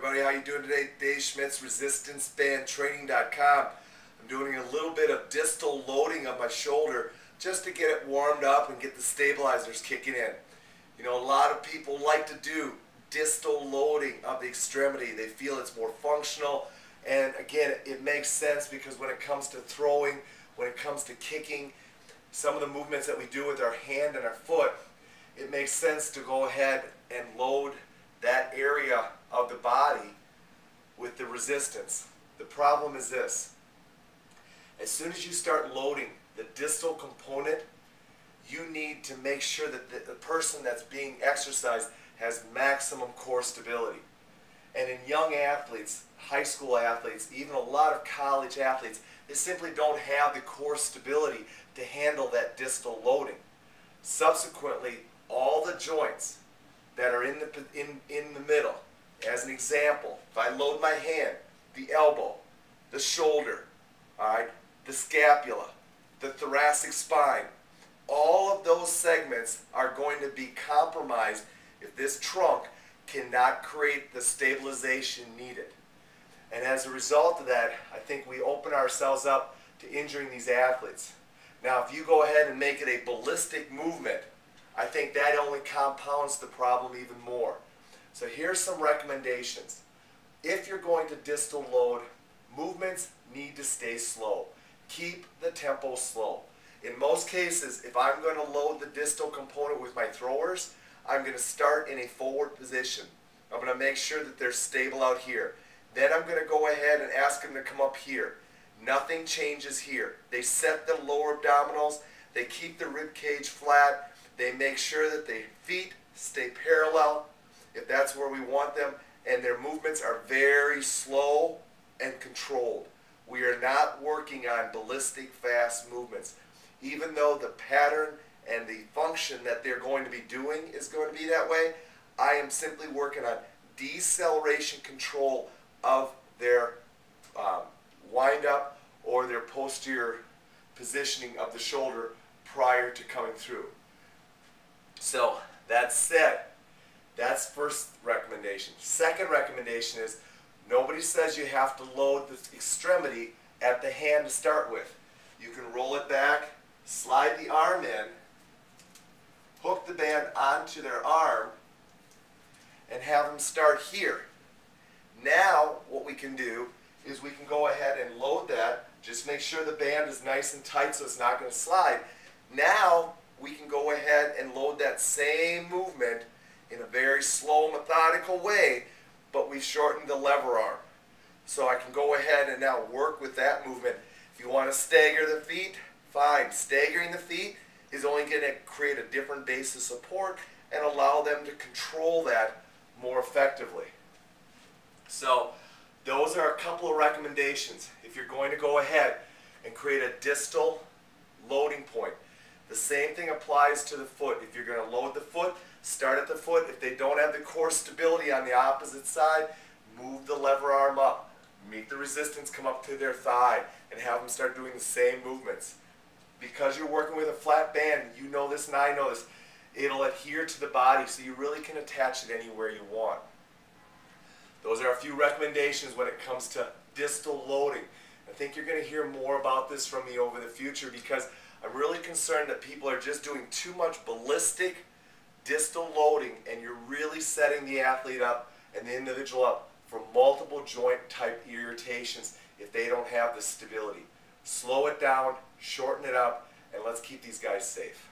everybody, how you doing today? Dave Schmitz, ResistanceBandTraining.com. I'm doing a little bit of distal loading of my shoulder just to get it warmed up and get the stabilizers kicking in. You know, a lot of people like to do distal loading of the extremity. They feel it's more functional, and again, it makes sense because when it comes to throwing, when it comes to kicking, some of the movements that we do with our hand and our foot, it makes sense to go ahead and load that area of the body with the resistance. The problem is this: as soon as you start loading the distal component, you need to make sure that the person that's being exercised has maximum core stability. And in young athletes, high school athletes, even a lot of college athletes, they simply don't have the core stability to handle that distal loading. Subsequently, all the joints that are in the middle, as an example, if I load my hand, the elbow, the shoulder, the scapula, the thoracic spine, all of those segments are going to be compromised if this trunk cannot create the stabilization needed. And as a result of that, I think we open ourselves up to injuring these athletes. Now, if you go ahead and make it a ballistic movement, I think that only compounds the problem even more. So here's some recommendations. If you're going to distal load, movements need to stay slow. Keep the tempo slow. In most cases, if I'm going to load the distal component with my throwers, I'm going to start in a forward position. I'm going to make sure that they're stable out here. Then I'm going to go ahead and ask them to come up here. Nothing changes here. They set the lower abdominals. They keep the rib cage flat. They make sure that their feet stay parallel, if that's where we want them, and their movements are very slow and controlled. We are not working on ballistic fast movements. Even though the pattern and the function that they're going to be doing is going to be that way, I am simply working on deceleration control of their wind up or their posterior positioning of the shoulder prior to coming through. So that said, that's first recommendation. Second recommendation is nobody says you have to load the extremity at the hand to start with. You can roll it back, slide the arm in, hook the band onto their arm, and have them start here. Now what we can do is we can go ahead and load that. Just make sure the band is nice and tight so it's not going to slide. Now we can go ahead and load that same movement in a very slow, methodical way, but we've shortened the lever arm. So I can go ahead and now work with that movement. If you want to stagger the feet, fine. Staggering the feet is only going to create a different base of support and allow them to control that more effectively. So those are a couple of recommendations if you're going to go ahead and create a distal loading point. The same thing applies to the foot. If you're going to load the foot, start at the foot. If they don't have the core stability on the opposite side, move the lever arm up. Make the resistance come up to their thigh and have them start doing the same movements. Because you're working with a flat band, you know this and I know this, it'll adhere to the body so you really can attach it anywhere you want. Those are a few recommendations when it comes to distal loading. I think you're going to hear more about this from me over the future because I'm really concerned that people are just doing too much ballistic distal loading and you're really setting the athlete up and the individual up for multiple joint type irritations if they don't have the stability. Slow it down, shorten it up, and let's keep these guys safe.